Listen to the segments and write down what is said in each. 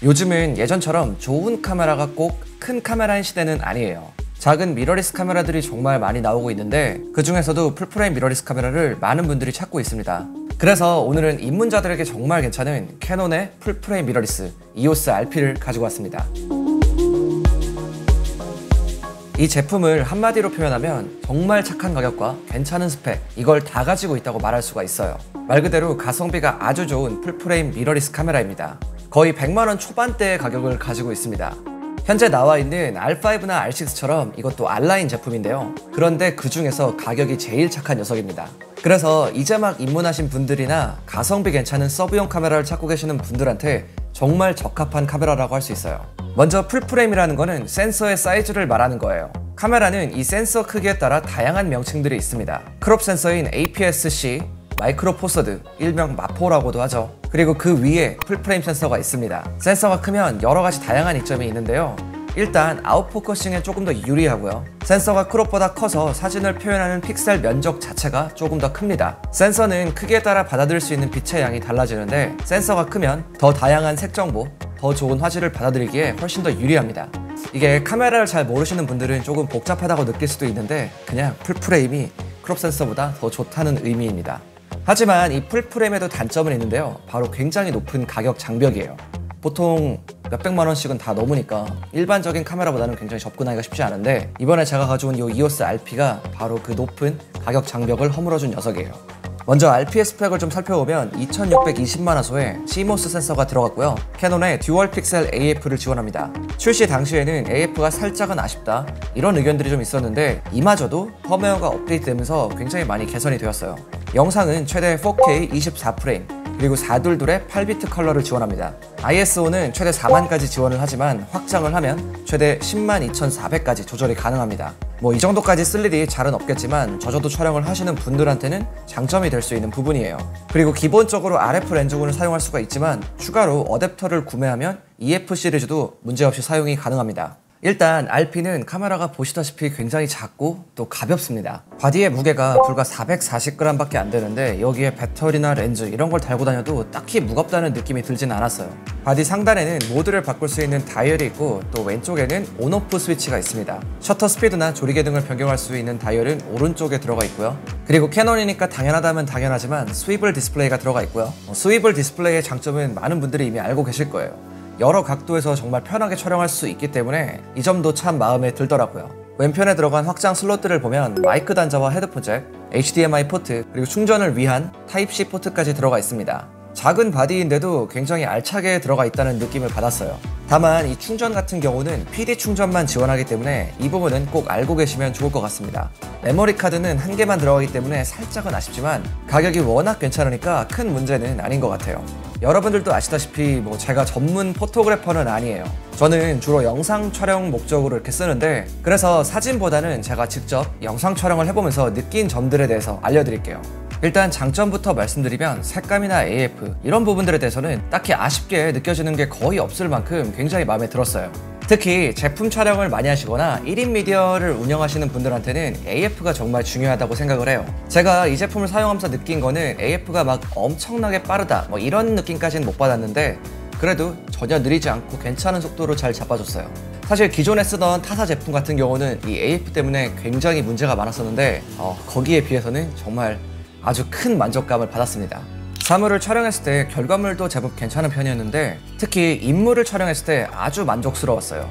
요즘은 예전처럼 좋은 카메라가 꼭 큰 카메라인 시대는 아니에요. 작은 미러리스 카메라들이 정말 많이 나오고 있는데 그 중에서도 풀프레임 미러리스 카메라를 많은 분들이 찾고 있습니다. 그래서 오늘은 입문자들에게 정말 괜찮은 캐논의 풀프레임 미러리스 EOS RP를 가지고 왔습니다. 이 제품을 한마디로 표현하면 정말 착한 가격과 괜찮은 스펙, 이걸 다 가지고 있다고 말할 수가 있어요. 말 그대로 가성비가 아주 좋은 풀프레임 미러리스 카메라입니다. 거의 100만원 초반대의 가격을 가지고 있습니다. 현재 나와 있는 R5나 R6처럼 이것도 R라인 제품인데요. 그런데 그 중에서 가격이 제일 착한 녀석입니다. 그래서 이제 막 입문하신 분들이나 가성비 괜찮은 서브용 카메라를 찾고 계시는 분들한테 정말 적합한 카메라라고 할 수 있어요. 먼저 풀프레임이라는 거는 센서의 사이즈를 말하는 거예요. 카메라는 이 센서 크기에 따라 다양한 명칭들이 있습니다. 크롭 센서인 APS-C, 마이크로 포서드, 일명 마포라고도 하죠. 그리고 그 위에 풀프레임 센서가 있습니다. 센서가 크면 여러가지 다양한 이점이 있는데요. 일단 아웃포커싱에 조금 더 유리하고요. 센서가 크롭보다 커서 사진을 표현하는 픽셀 면적 자체가 조금 더 큽니다. 센서는 크기에 따라 받아들일 수 있는 빛의 양이 달라지는데 센서가 크면 더 다양한 색 정보, 더 좋은 화질을 받아들이기에 훨씬 더 유리합니다. 이게 카메라를 잘 모르시는 분들은 조금 복잡하다고 느낄 수도 있는데 그냥 풀프레임이 크롭 센서보다 더 좋다는 의미입니다. 하지만 이 풀프레임에도 단점은 있는데요. 바로 굉장히 높은 가격 장벽이에요. 보통 몇백만 원씩은 다 넘으니까 일반적인 카메라보다는 굉장히 접근하기가 쉽지 않은데 이번에 제가 가져온 이 EOS RP가 바로 그 높은 가격 장벽을 허물어준 녀석이에요. 먼저 RP의 스펙을 좀 살펴보면 2620만화소에 CMOS 센서가 들어갔고요. 캐논의 듀얼 픽셀 AF를 지원합니다. 출시 당시에는 AF가 살짝은 아쉽다 이런 의견들이 좀 있었는데 이마저도 펌웨어가 업데이트되면서 굉장히 많이 개선이 되었어요. 영상은 최대 4K 24프레임 그리고 422의 8비트 컬러를 지원합니다. ISO는 최대 4만까지 지원을 하지만 확장을 하면 최대 102,400까지 조절이 가능합니다. 뭐 이 정도까지 쓸 일이 잘은 없겠지만 저저도 촬영을 하시는 분들한테는 장점이 될 수 있는 부분이에요. 그리고 기본적으로 RF 렌즈군을 사용할 수가 있지만 추가로 어댑터를 구매하면 EF 시리즈도 문제없이 사용이 가능합니다. 일단 RP는 카메라가 보시다시피 굉장히 작고 또 가볍습니다. 바디의 무게가 불과 440g 밖에 안 되는데 여기에 배터리나 렌즈 이런 걸 달고 다녀도 딱히 무겁다는 느낌이 들진 않았어요. 바디 상단에는 모드를 바꿀 수 있는 다이얼이 있고 또 왼쪽에는 온오프 스위치가 있습니다. 셔터 스피드나 조리개 등을 변경할 수 있는 다이얼은 오른쪽에 들어가 있고요. 그리고 캐논이니까 당연하다면 당연하지만 스위블 디스플레이가 들어가 있고요. 스위블 디스플레이의 장점은 많은 분들이 이미 알고 계실 거예요. 여러 각도에서 정말 편하게 촬영할 수 있기 때문에 이 점도 참 마음에 들더라고요. 왼편에 들어간 확장 슬롯들을 보면 마이크 단자와 헤드폰 잭, HDMI 포트, 그리고 충전을 위한 타입C 포트까지 들어가 있습니다. 작은 바디인데도 굉장히 알차게 들어가 있다는 느낌을 받았어요. 다만 이 충전 같은 경우는 PD 충전만 지원하기 때문에 이 부분은 꼭 알고 계시면 좋을 것 같습니다. 메모리 카드는 한 개만 들어가기 때문에 살짝은 아쉽지만 가격이 워낙 괜찮으니까 큰 문제는 아닌 것 같아요. 여러분들도 아시다시피 제가 전문 포토그래퍼는 아니에요. 저는 주로 영상 촬영 목적으로 이렇게 쓰는데 그래서 사진보다는 제가 직접 영상 촬영을 해보면서 느낀 점들에 대해서 알려드릴게요. 일단 장점부터 말씀드리면 색감이나 AF 이런 부분들에 대해서는 딱히 아쉽게 느껴지는 게 거의 없을 만큼 굉장히 마음에 들었어요. 특히 제품 촬영을 많이 하시거나 1인 미디어를 운영하시는 분들한테는 AF가 정말 중요하다고 생각을 해요. 제가 이 제품을 사용하면서 느낀 거는 AF가 막 엄청나게 빠르다 이런 느낌까지는 못 받았는데 그래도 전혀 느리지 않고 괜찮은 속도로 잘 잡아줬어요. 사실 기존에 쓰던 타사 제품 같은 경우는 이 AF 때문에 굉장히 문제가 많았었는데 거기에 비해서는 정말 아주 큰 만족감을 받았습니다. 사물을 촬영했을 때 결과물도 제법 괜찮은 편이었는데 특히 인물을 촬영했을 때 아주 만족스러웠어요.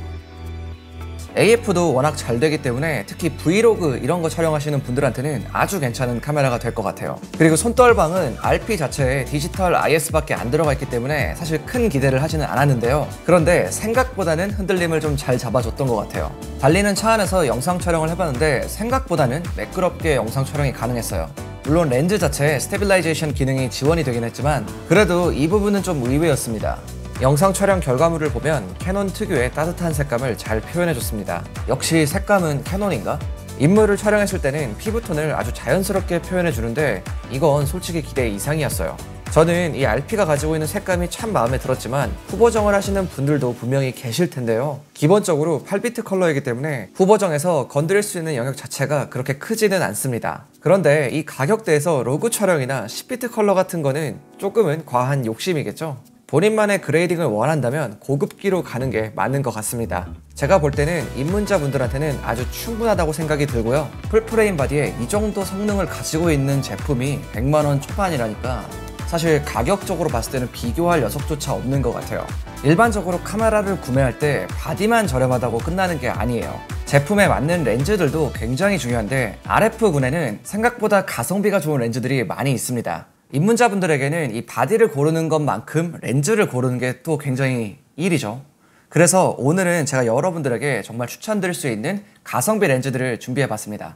AF도 워낙 잘 되기 때문에 특히 브이로그 이런 거 촬영하시는 분들한테는 아주 괜찮은 카메라가 될 것 같아요. 그리고 손떨방은 RP 자체에 디지털 IS밖에 안 들어가 있기 때문에 사실 큰 기대를 하지는 않았는데요. 그런데 생각보다는 흔들림을 좀 잘 잡아줬던 것 같아요. 달리는 차 안에서 영상 촬영을 해봤는데 생각보다는 매끄럽게 영상 촬영이 가능했어요. 물론 렌즈 자체에 스테빌라이제이션 기능이 지원이 되긴 했지만 그래도 이 부분은 좀 의외였습니다. 영상 촬영 결과물을 보면 캐논 특유의 따뜻한 색감을 잘 표현해줬습니다. 역시 색감은 캐논인가? 인물을 촬영했을 때는 피부톤을 아주 자연스럽게 표현해주는데 이건 솔직히 기대 이상이었어요. 저는 이 RP가 가지고 있는 색감이 참 마음에 들었지만 후보정을 하시는 분들도 분명히 계실 텐데요. 기본적으로 8비트 컬러이기 때문에 후보정에서 건드릴 수 있는 영역 자체가 그렇게 크지는 않습니다. 그런데 이 가격대에서 로그 촬영이나 10비트 컬러 같은 거는 조금은 과한 욕심이겠죠? 본인만의 그레이딩을 원한다면 고급기로 가는 게 맞는 것 같습니다. 제가 볼 때는 입문자분들한테는 아주 충분하다고 생각이 들고요. 풀프레임 바디에 이 정도 성능을 가지고 있는 제품이 100만원 초반이라니까 사실 가격적으로 봤을 때는 비교할 녀석조차 없는 것 같아요. 일반적으로 카메라를 구매할 때 바디만 저렴하다고 끝나는 게 아니에요. 제품에 맞는 렌즈들도 굉장히 중요한데 RF군에는 생각보다 가성비가 좋은 렌즈들이 많이 있습니다. 입문자분들에게는 이 바디를 고르는 것만큼 렌즈를 고르는 게 또 굉장히 일이죠. 그래서 오늘은 제가 여러분들에게 정말 추천드릴 수 있는 가성비 렌즈들을 준비해봤습니다.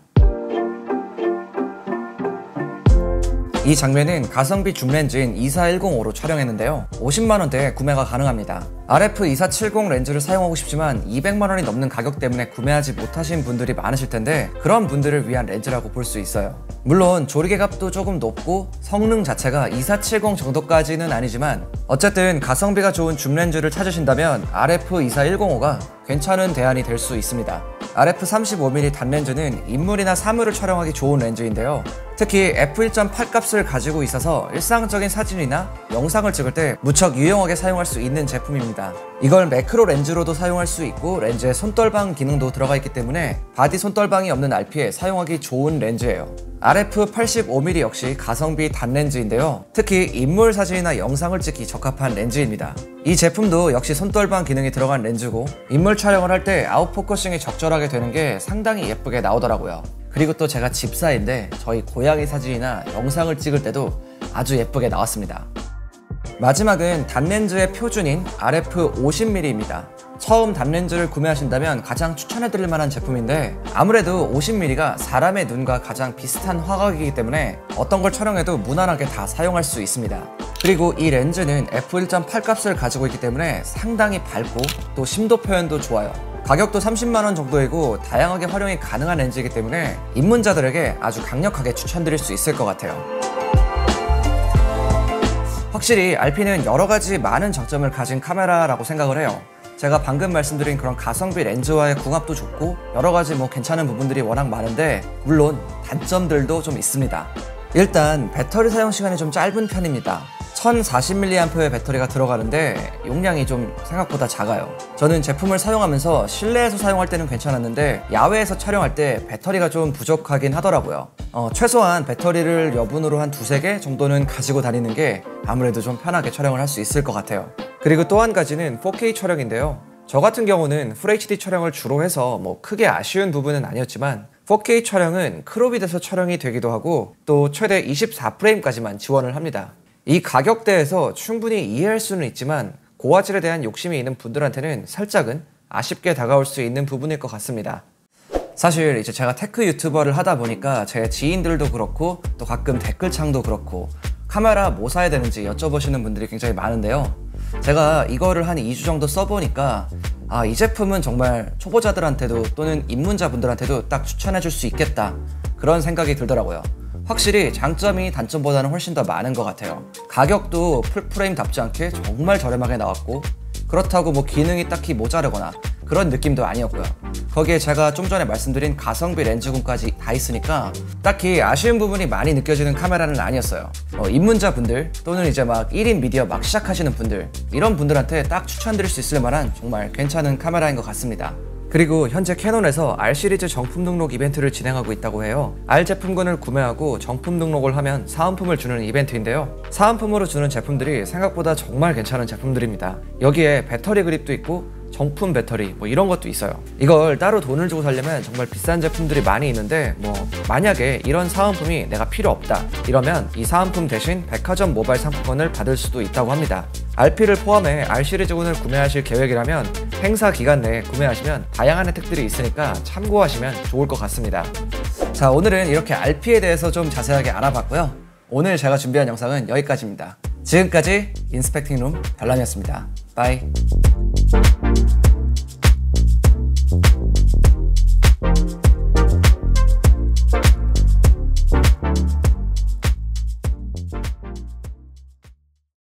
이 장면은 가성비 줌렌즈인 24105로 촬영했는데요. 50만원대에 구매가 가능합니다. RF2470 렌즈를 사용하고 싶지만 200만원이 넘는 가격 때문에 구매하지 못하신 분들이 많으실 텐데 그런 분들을 위한 렌즈라고 볼 수 있어요. 물론 조리개값도 조금 높고 성능 자체가 2470 정도까지는 아니지만 어쨌든 가성비가 좋은 줌렌즈를 찾으신다면 RF24105가 괜찮은 대안이 될 수 있습니다. RF35mm 단렌즈는 인물이나 사물을 촬영하기 좋은 렌즈인데요. 특히 f1.8 값을 가지고 있어서 일상적인 사진이나 영상을 찍을 때 무척 유용하게 사용할 수 있는 제품입니다. 이걸 매크로 렌즈로도 사용할 수 있고 렌즈에 손떨방 기능도 들어가 있기 때문에 바디 손떨방이 없는 RP에 사용하기 좋은 렌즈예요. RF85mm 역시 가성비 단렌즈인데요. 특히 인물 사진이나 영상을 찍기 적합한 렌즈입니다. 이 제품도 역시 손떨방 기능이 들어간 렌즈고 인물 촬영을 할 때 아웃포커싱이 적절하게 되는 게 상당히 예쁘게 나오더라고요. 그리고 또 제가 집사인데 저희 고양이 사진이나 영상을 찍을 때도 아주 예쁘게 나왔습니다. 마지막은 단렌즈의 표준인 RF50mm입니다. 처음 단렌즈를 구매하신다면 가장 추천해드릴 만한 제품인데 아무래도 50mm가 사람의 눈과 가장 비슷한 화각이기 때문에 어떤 걸 촬영해도 무난하게 다 사용할 수 있습니다. 그리고 이 렌즈는 f1.8 값을 가지고 있기 때문에 상당히 밝고 또 심도 표현도 좋아요. 가격도 30만원 정도이고 다양하게 활용이 가능한 렌즈이기 때문에 입문자들에게 아주 강력하게 추천드릴 수 있을 것 같아요. 확실히 RP는 여러가지 많은 장점을 가진 카메라라고 생각을 해요. 제가 방금 말씀드린 그런 가성비 렌즈와의 궁합도 좋고 여러가지 괜찮은 부분들이 워낙 많은데 물론 단점들도 좀 있습니다. 일단 배터리 사용 시간이 좀 짧은 편입니다. 1040mAh의 배터리가 들어가는데 용량이 좀 생각보다 작아요. 저는 제품을 사용하면서 실내에서 사용할 때는 괜찮았는데 야외에서 촬영할 때 배터리가 좀 부족하긴 하더라고요. 최소한 배터리를 여분으로 한 2~3개 정도는 가지고 다니는 게 아무래도 좀 편하게 촬영을 할 수 있을 것 같아요. 그리고 또 한 가지는 4K 촬영인데요. 저 같은 경우는 FHD 촬영을 주로 해서 크게 아쉬운 부분은 아니었지만 4K 촬영은 크롭이 돼서 촬영이 되기도 하고 또 최대 24프레임까지만 지원을 합니다. 이 가격대에서 충분히 이해할 수는 있지만 고화질에 대한 욕심이 있는 분들한테는 살짝은 아쉽게 다가올 수 있는 부분일 것 같습니다. 사실 이제 제가 테크 유튜버를 하다 보니까 제 지인들도 그렇고 또 가끔 댓글창도 그렇고 카메라 뭐 사야 되는지 여쭤보시는 분들이 굉장히 많은데요. 제가 이거를 한 2주 정도 써보니까 이 제품은 정말 초보자들한테도 또는 입문자분들한테도 딱 추천해줄 수 있겠다 그런 생각이 들더라고요. 확실히 장점이 단점보다는 훨씬 더 많은 것 같아요. 가격도 풀프레임답지 않게 정말 저렴하게 나왔고 그렇다고 기능이 딱히 모자르거나 그런 느낌도 아니었고요. 거기에 제가 좀 전에 말씀드린 가성비 렌즈군까지 다 있으니까 딱히 아쉬운 부분이 많이 느껴지는 카메라는 아니었어요. 입문자분들 또는 이제 1인 미디어 막 시작하시는 분들 이런 분들한테 딱 추천드릴 수 있을 만한 정말 괜찮은 카메라인 것 같습니다. 그리고 현재 캐논에서 R 시리즈 정품 등록 이벤트를 진행하고 있다고 해요. R 제품군을 구매하고 정품 등록을 하면 사은품을 주는 이벤트인데요. 사은품으로 주는 제품들이 생각보다 정말 괜찮은 제품들입니다. 여기에 배터리 그립도 있고 정품 배터리 이런 것도 있어요. 이걸 따로 돈을 주고 사려면 정말 비싼 제품들이 많이 있는데 만약에 이런 사은품이 내가 필요 없다 이러면 이 사은품 대신 백화점 모바일 상품권을 받을 수도 있다고 합니다. RP를 포함해 R 시리즈군을 구매하실 계획이라면 행사 기간 내에 구매하시면 다양한 혜택들이 있으니까 참고하시면 좋을 것 같습니다. 자, 오늘은 이렇게 RP에 대해서 좀 자세하게 알아봤고요. 오늘 제가 준비한 영상은 여기까지입니다. 지금까지 인스펙팅룸 별남이었습니다. 바이.